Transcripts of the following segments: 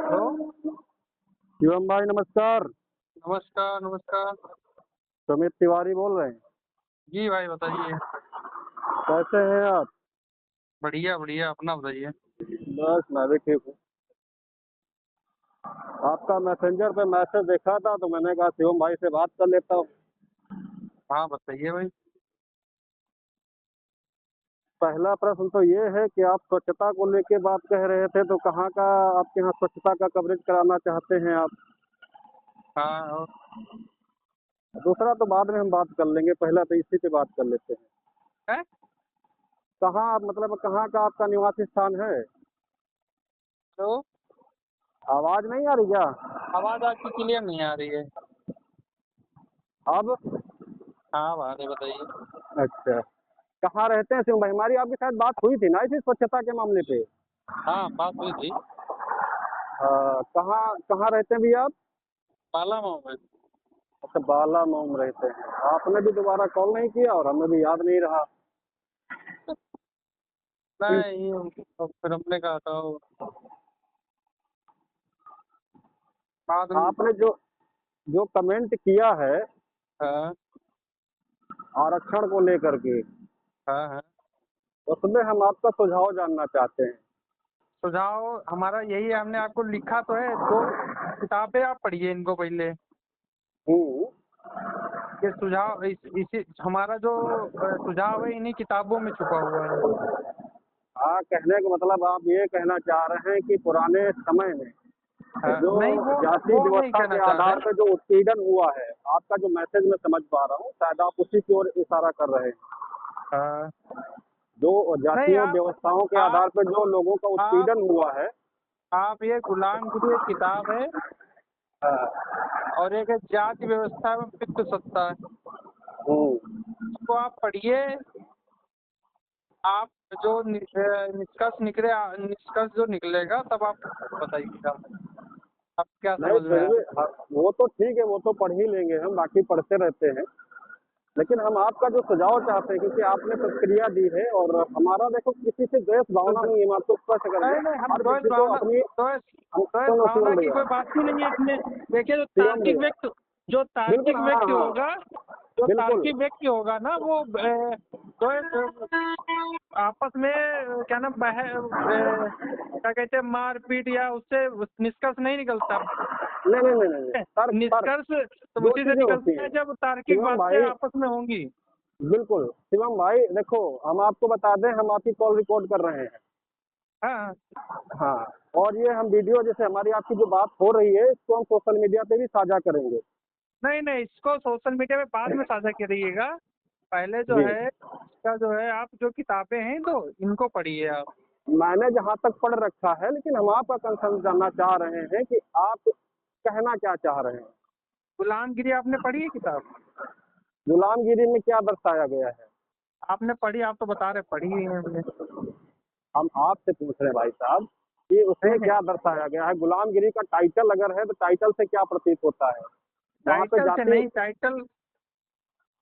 Hello. Shivam भाई नमस्कार। नमस्कार नमस्कार। सुमित तिवारी बोल रहे हैं। जी भाई बताइए। कैसे हैं आप? बढ़िया बढ़िया, अपना बताइए। बस मैं भी ठीक हूँ। आपका मैसेंजर पे मैसेज देखा था तो मैंने कहा शिवम भाई से बात कर लेता हूँ। हाँ बताइए भाई। पहला प्रश्न तो ये है कि आप स्वच्छता को लेके बात कह रहे थे, तो कहाँ का आपके यहाँ स्वच्छता का कवरेज कराना चाहते हैं आप? हाँ और दूसरा तो बाद में हम बात कर लेंगे, पहला तो इसी पे बात कर लेते हैं। है कहाँ आप मतलब कहाँ का आपका निवासी स्थान है? तो आवाज नहीं आ रही क्या? आवाज़ आपकी क्लियर नहीं आ रही है। अब? हाँ बात है, बताइए। अच्छा। कहाँ रहते हैं शिवम भाई? हमारी आपकी शायद बात हुई थी ना इसी स्वच्छता के मामले पे। हाँ बात हुई थी। कहाँ कहाँ रहते हैं भैया आप? पाला मोहम्मद। अच्छा, बाला मोम रहते हैं। आपने भी दोबारा कॉल नहीं किया और हमें भी याद नहीं रहा। नहीं तो फिर हमने कहा था बाद में। आपने जो जो कमेंट किया है हाँ आरक्षण को लेकर के, हाँ हाँ। उसमें हम आपका सुझाव जानना चाहते हैं। सुझाव हमारा यही है, हमने आपको लिखा तो है, दो किताबें आप पढ़िए इनको पहले। हम्म। ये सुझाव इसी हमारा जो सुझाव है इन्हीं किताबों में छुपा हुआ है। हाँ, कहने का मतलब आप ये कहना चाह रहे हैं कि पुराने समय में हाँ, जो नहीं जाति वो नहीं व्यवस्था कहना के चाह रहे आधार हैं। पर जो उत्पीड़न हुआ है, आपका जो मैसेज मैं समझ पा रहा हूँ, शायद आप उसी की ओर इशारा कर रहे हैं। हाँ जो नहीं जातीय व्यवस्थाओं के आप आधार पर जो लोगों का आप उत्पीड़न हुआ है। आप ये गुलामगिरी एक किताब है, हाँ। और एक है जाति व्यवस्था में पितृ सत्ता है। इसको आप पढ़िए। आप जो निष्कर्ष जो निकलेगा तब आप बताइएगा आप क्या नहीं समझ में फिर आया। भी हाँ, वो तो ठीक है, वो तो पढ़ ही लेंगे हम, बाकी पढ़ते रहते हैं। लेकिन हम आपका जो सुझाव चाहते हैं, क्योंकि आपने प्रतिक्रिया दी है और हमारा देखो किसी से द्वेष तो भावना नहीं है, हम आपको स्पष्ट कर दें। नहीं नहीं, हम हर किसी को अपनी द्वेष सुनो भावना सुनो की भैया। कोई बात ही नहीं है इसमें। देखिए, शिवम भैया। जो बिल्कुल, तार्किक हाँ व्यक्ति हाँ। होगा, जो बिल्कुल। तार्किक व्यक्ति होगा ना वो आपस में क्या नाम क्या कहते हैं, मारपीट या उससे निष्कर्ष नहीं निकलता। नहीं नहीं नहीं नहीं, तर्क तर्क। निष्कर्ष तो दो उसी से चीजें होती निकलता है हैं जब तार्किक शिवम बातें भाई। आपस में होंगी। बिल्कुल शिवम भाई, देखो हम आपको बता दें, हम आपकी कॉल रिकॉर्ड कर रहे हैं। हाँ हाँ। और ये हम वीडियो, जैसे हमारी आपकी जो बात हो रही है, इसको हम सोशल मीडिया पे भी साझा करेंगे। नहीं नहीं, इसको सोशल मीडिया में बाद में साझा करिएगा। पहले जो जी। है इसका जो है, आप जो किताबें हैं तो इनको पढ़िए आप। मैंने जहाँ तक पढ़ रखा है, लेकिन हम आपका कंसर्न जानना चाह रहे हैं कि आप कहना क्या चाह रहे हैं। गुलामगिरी आपने पढ़ी है किताब? गुलामगिरी में क्या दर्शाया गया है? आपने पढ़ी? आप तो बता रहे पढ़ी ही है हमने। हम आपसे पूछ रहे हैं भाई साहब कि नहीं उसमें नहीं, क्या दर्शाया गया है। गुलामगिरी का टाइटल अगर है तो टाइटल से क्या प्रतीत होता है? वहाँ पे टाइटल से जाति। नहीं, टाइटल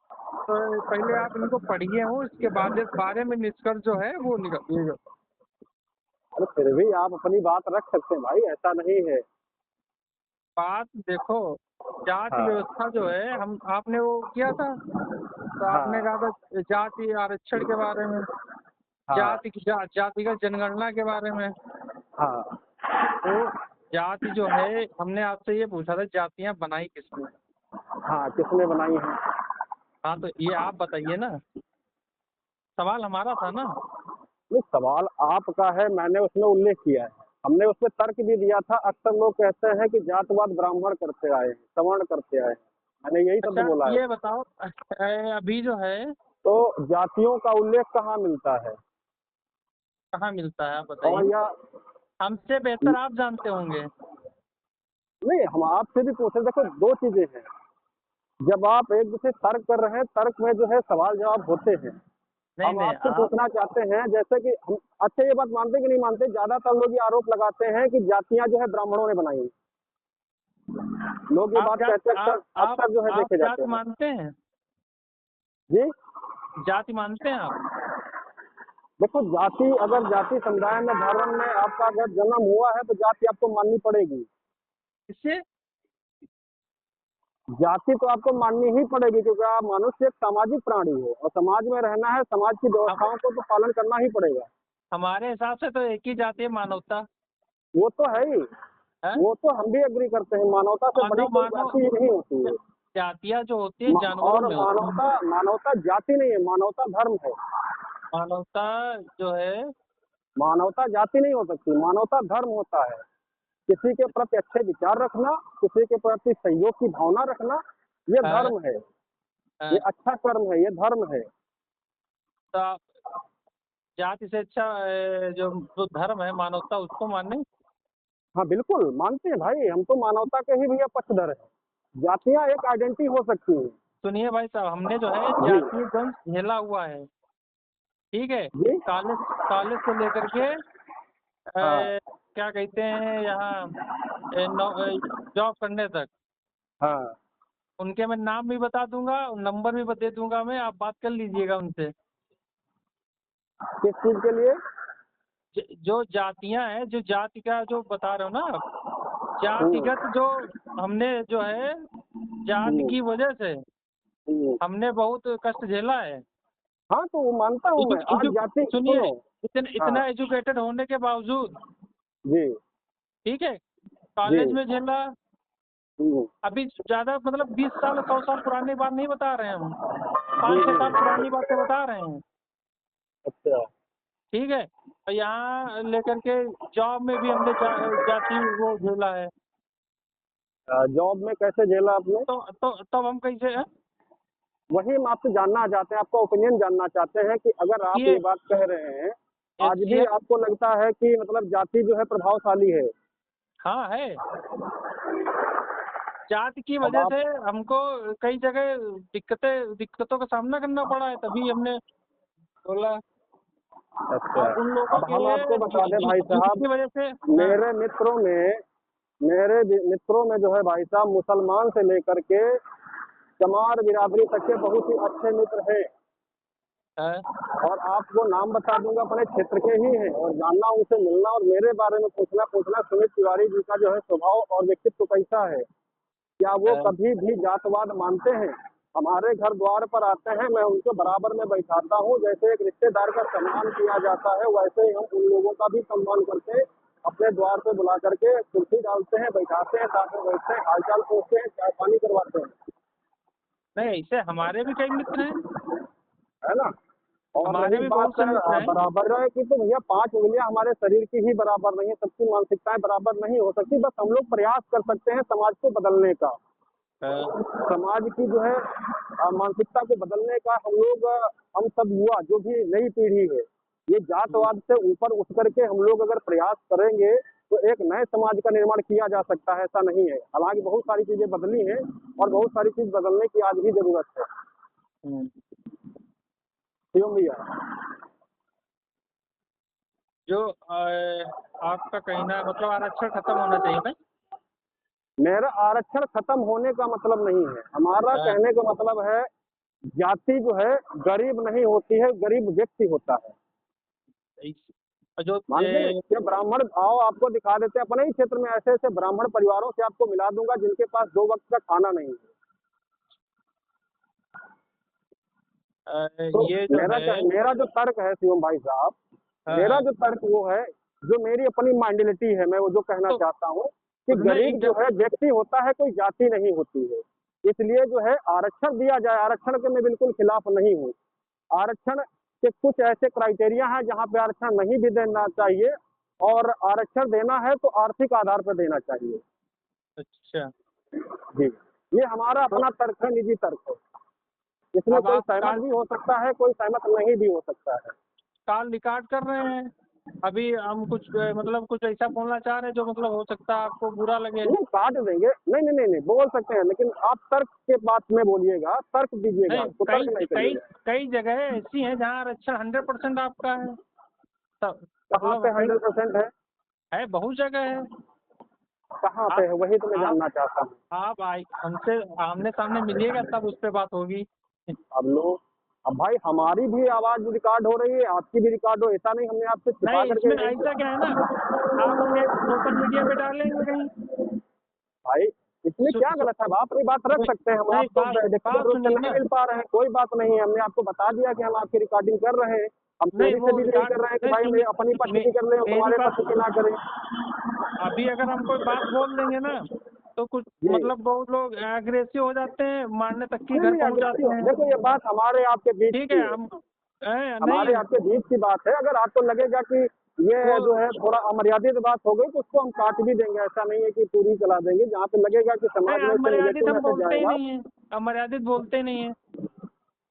तो पहले आप इनको पढ़िए हो, इसके बाद इस बारे में निष्कर्ष जो है वो निकलिएगा। अरे फिर भी आप अपनी बात रख सकते हैं भाई, ऐसा नहीं है। बात देखो, जाति हाँ व्यवस्था जो है, हम आपने वो किया था तो आपने हाँ कहा था जाति आरक्षण के बारे में, हाँ जातिगत जनगणना के बारे में। हाँ तो जाति जो है, हमने आपसे ये पूछा था जातियां बनाई किसने। हाँ। किसने बनाई है? हाँ तो ये आप बताइए ना, सवाल हमारा था ना। नहीं, सवाल आपका है, मैंने उसमें उल्लेख किया है। हमने उसमें तर्क भी दिया था। अक्सर लोग कहते हैं कि जातवाद ब्राह्मण करते आए हैं, सवर्ण करते आए हैं। मैंने यही शब्द अच्छा बोला है। ये बताओ, अभी जो है तो जातियों का उल्लेख कहाँ मिलता है? कहाँ मिलता है आप और बताइए। या हमसे बेहतर आप जानते होंगे। नहीं, हम आपसे भी पूछ रहे। देखो दो चीजें हैं। जब आप एक दूसरे तर्क कर रहे हैं, तर्क में जो है सवाल जवाब होते हैं। नहीं हम नहीं, आपसे आप पूछना चाहते हैं, जैसे कि हम अच्छा ये बात मानते कि नहीं मानते, ज्यादातर लोग ये आरोप लगाते हैं कि जातियां जो है ब्राह्मणों ने बनाई हैं। लोग ये बात कहते हैं, अक्सर अक्सर जो है आप देखे जाते जाति हैं। मानते हैं? जी। जाति मानते हैं आप? देखो जाति, अगर जाति समुदाय में धर्म में आपका अगर जन्म हुआ है तो जाति आपको माननी पड़ेगी। इससे जाति तो आपको माननी ही पड़ेगी क्योंकि आप मनुष्य एक सामाजिक प्राणी है और समाज में रहना है, समाज की हम व्यवस्थाओं को तो पालन करना ही पड़ेगा। हमारे हिसाब से तो एक ही जाति है, मानवता वो तो है ही, है। वो तो हम भी एग्री करते हैं, मानवता से बड़ी मानव कोई मानव जाति ही नहीं होती है। जातियां जो होती है जानवरों और में होती है। मानवता, मानवता जाति नहीं है, मानवता धर्म है। मानवता जो है मानवता जाति नहीं हो सकती, मानवता धर्म होता है। किसी के प्रति अच्छे विचार रखना, किसी के प्रति सहयोग की भावना रखना, ये है, धर्म है, ये है। अच्छा कर्म है, ये धर्म है। तो आप जाति से अच्छा जो धर्म है मानवता उसको माने। हाँ बिल्कुल मानते हैं भाई, हम तो मानवता के ही भैया पक्षधर है। जातियां एक आइडेंटिटी हो सकती हैं। सुनिए भाई साहब, हमने जो है जी जातीय द्वंद झेला हुआ है, ठीक है। जी। कॉलेज कॉलेज से लेकर के हाँ क्या कहते हैं यहाँ जॉब करने तक। हाँ। उनके मैं नाम भी बता दूंगा, नंबर भी दे दूंगा, मैं आप बात कर लीजिएगा उनसे। किस चीज के लिए? जो जातियां हैं, जो जाति का जो बता रहे हो ना आप, हम्म, जातिगत जो हमने जो है जाति हम्म, की वजह से हम्म। हमने बहुत कष्ट झेला है। हाँ तो वो मानता हूँ मैं, आज जाति सुनिए, सुनो। हाँ इतना एजुकेटेड होने के बावजूद, जी ठीक है, जी। कॉलेज में झेला। हम्म, अभी ज्यादा मतलब 20 साल 100 साल पुरानी बात नहीं बता रहे हैं हम, जी 5-6 साल जी। पुरानी बातें बता रहे हैं, अच्छा। ठीक है। और यहाँ लेकर के जॉब में भी हमने जाति वो झेला है। जॉब में कैसे झेला आपने? तो तब हम कैसे हैं? वही हम आपसे जानना चाहते हैं, आपका ओपिनियन जानना चाहते हैं कि अगर आप ये ये बात कह रहे हैं, आज भी ये आपको लगता है कि मतलब जाति जो है प्रभावशाली है? हाँ है। जाति की अब वजह आप, से हमको कई जगह दिक्कतों का सामना करना पड़ा है, तभी हमने बोला। अच्छा, और उन लोगों अब के हम आपको बता दें भाई साहब, जिसकी वजह से, हाँ, मेरे मित्रों में, मित्रों में जो है भाई साहब, मुसलमान से लेकर के चमार बिरादरी तक के बहुत ही अच्छे मित्र हैं। हाँ, और आपको नाम बता दूंगा, अपने क्षेत्र के ही हैं, और जानना, उनसे मिलना और मेरे बारे में पूछना। सुमित तिवारी जी का जो है स्वभाव और व्यक्तित्व कैसा है, क्या वो हाँ, कभी भी जातवाद मानते हैं? हमारे घर द्वार पर आते हैं, मैं उनको बराबर में बैठाता हूँ, जैसे एक रिश्तेदार का सम्मान किया जाता है वैसे ही हम उन लोगों का भी सम्मान करते हैं। अपने द्वार पे बुला करके कुर्सी डालते हैं, बैठाते हैं, साथ में बैठते हैं, हालचाल पूछते हैं, चाय पानी करवाते हैं, नहीं ऐसे हमारे भी कई मित्र हैं, है ना। और हमारे रही भी बहुत बात से मित्र हैं। बराबर है कि, तो भैया 5 उंगलियां हमारे शरीर की ही बराबर नहीं है, सबकी मानसिकताएं बराबर नहीं हो सकती। बस हम लोग प्रयास कर सकते हैं समाज को बदलने का, हाँ, समाज की जो है मानसिकता को बदलने का। हम लोग हम सब युवा जो भी नई पीढ़ी है, ये जातवाद से ऊपर उठ करके हम लोग अगर प्रयास करेंगे तो एक नए समाज का निर्माण किया जा सकता है, ऐसा नहीं है। हालांकि बहुत सारी चीजें बदली हैं और बहुत सारी चीज बदलने की आज भी जरूरत है। हम्म। क्यों भैया? जो आपका कहना मतलब आरक्षण खत्म होना चाहिए ना। मेरा आरक्षण खत्म होने का मतलब नहीं है, हमारा हाँ, कहने का मतलब है जाति जो है गरीब नहीं होती है, गरीब व्यक्ति होता है। और जो मान गए कि ब्राह्मण, आओ आपको दिखा देते हैं अपने ही क्षेत्र में ऐसे ऐसे ब्राह्मण परिवारों से आपको मिला दूंगा जिनके पास 2 वक्त का खाना नहीं है। तो ये जो है, मेरा जो तर्क है शिवम भाई साहब, हाँ, मेरा हाँ, जो तर्क वो है, जो मेरी अपनी माइंडिलिटी है, मैं वो जो कहना तो चाहता हूँ कि उसमें गरीब जो है व्यक्ति होता है, कोई जाति नहीं होती है। इसलिए जो है आरक्षण दिया जाए, आरक्षण के मैं बिल्कुल खिलाफ नहीं हूँ। आरक्षण के कुछ ऐसे क्राइटेरिया हैं जहाँ पे आरक्षण नहीं भी देना चाहिए, और आरक्षण देना है तो आर्थिक आधार पर देना चाहिए। अच्छा। जी, ये हमारा तो अपना तर्क है, निजी तर्क है। इसमें अब कोई आप सहमत काल भी हो सकता है, कोई सहमत नहीं भी हो सकता है। काल रिकॉर्ड कर रहे हैं, अभी हम कुछ मतलब कुछ ऐसा बोलना चाह रहे हैं जो मतलब हो सकता है आपको बुरा लगे। नहीं काट देंगे, नहीं नहीं नहीं नहीं, बोल सकते हैं, लेकिन आप तर्क के बात में बोलिएगा, तर्क दीजिएगा, नहीं, कई कुतर्क नहीं कई करिएगा। कई जगह ऐसी हैं जहाँ आरक्षण 100% आपका है, तब कहाँ पे मतलब कई 100% है? है, बहुत जगह है। कहाँ पे आप है, वही तो मैं आप जानना चाहता हूँ। आप हमसे आमने सामने मिलिएगा तब उस पर बात होगी। अब लो, अब भाई हमारी भी आवाज रिकॉर्ड हो रही है, आपकी भी रिकॉर्ड हो, ऐसा नहीं हमने आपसे छिपा नहीं, करके इसमें नहीं ऐसा किया। क्या है ना, आप अपने सोशल मीडिया पे डालेंगे कहीं। भाई इसमें क्या सु- गलत है, आप अपनी बात रख नहीं सकते हैं, हम नहीं, आपको बात व्यक्तिगत बात रूप से सुनिए नहीं ना। मिल पा रहे हैं, कोई बात नहीं है, हमने आपको बता दिया कि हम आपकी रिकॉर्डिंग कर रहे हैं। हम नहीं, चोरी वो से भी नहीं रिकॉर्ड कर रहे हैं कि नहीं, भाई सुनिए। अपनी पक्ष मे, की कर लें और मेरी तुम्हारे बात, पक्ष की ना करें। अभी अगर हम कोई बात बोल देंगे ना, तो कुछ जी मतलब बहुत लोग एग्रेसिव हो जाते हैं, मारने तक की नहीं घर नहीं, पहुंच जाते अग्रेसिव हैं। देखो, ये बात हमारे आपके बीच ठीक की है, है, हम नहीं, हमारे आपके बीच की बात है। अगर आपको लगेगा कि ये वो जो है थोड़ा अमर्यादित बात हो गई तो उसको हम काट भी देंगे, ऐसा नहीं है कि पूरी चला देंगे। जहाँ पे लगेगा कि नहीं, समाज में इससे अमर्यादित नेगेटिव हम मैसेज बोलते ही जाएगा नहीं है, अमर्यादित बोलते नहीं है।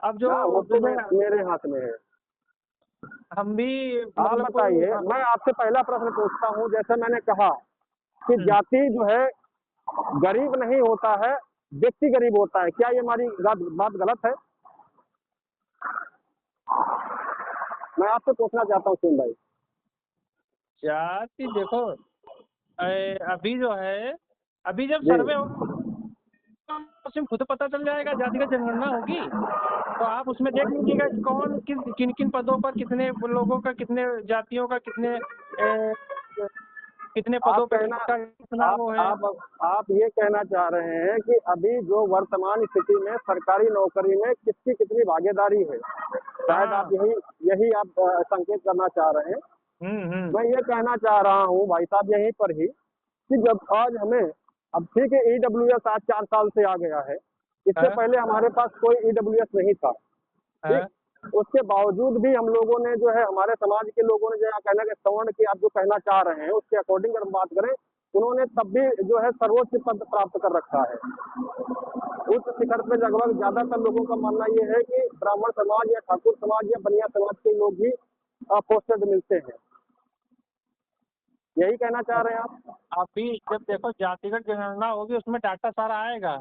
अब जो ना, वो तो जैसे मेरे हाथ में है। हम भी आप मतलब कोई बताइए, मैं आपसे पहला प्रश्न पूछता हूँ, जैसे मैंने कहा कि हम्म, जाति जो है गरीब नहीं होता है, व्यक्ति गरीब होता है, क्या ये हमारी बात गलत है? मैं आपसे पूछना चाहता हूँ सिंह भाई। जाति देखो, अभी जो है, अभी जब जी सर्वे होगा उसमें खुद पता चल जाएगा, जातिगत जनगणना होगी तो आप उसमें देख लीजिएगा कि कौन किन किन पदों पर कितने लोगों का, कितने जातियों का, कितने आप पदों पे कहना किसका कितना आप वो है। आप आप ये कहना चाह रहे हैं कि अभी जो वर्तमान स्थिति में सरकारी नौकरी में किसकी कितनी भागीदारी है, शायद आप हाँ। यही आप संकेत करना चाह रहे हैं। हम्म। मैं ये कहना चाह रहा हूँ भाई साहब यहीं पर ही कि जब आज हमें, अब ठीक है ईडब्ल्यूएस आज 4 साल से आ गया है, इससे हाँ, पहले हमारे पास कोई ईडब्ल्यूएस नहीं था, हाँ, ठीक। उसके बावजूद भी हम लोगों ने जो है, हमारे समाज के लोगों ने जो है कहना कि सवर्ण की आप जो कहना चाह रहे हैं उसके अकॉर्डिंग अगर हम बात करें, उन्होंने तब भी जो है सर्वोच्च पद प्राप्त कर रखा है। उस शिखर पे लगभग ज्यादातर लोगों का मानना ये है कि ब्राह्मण समाज या ठाकुर समाज या बनिया समाज के लोग ही पोस्टेड मिलते हैं। यही कहना चाह रहे हैं आप? अभी जब देखो जातिगत जनगणना होगी उसमें डाटा सारा आएगा,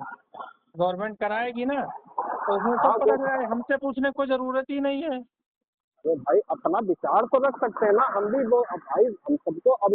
गवर्नमेंट कराएगी ना, तो उसमें सब हाँ पता चलेगा, हमसे पूछने की कोई जरूरत ही नहीं है। तो भाई अपना विचार तो रख सकते हैं ना, हम भी वो, अब भाई हम सबको अब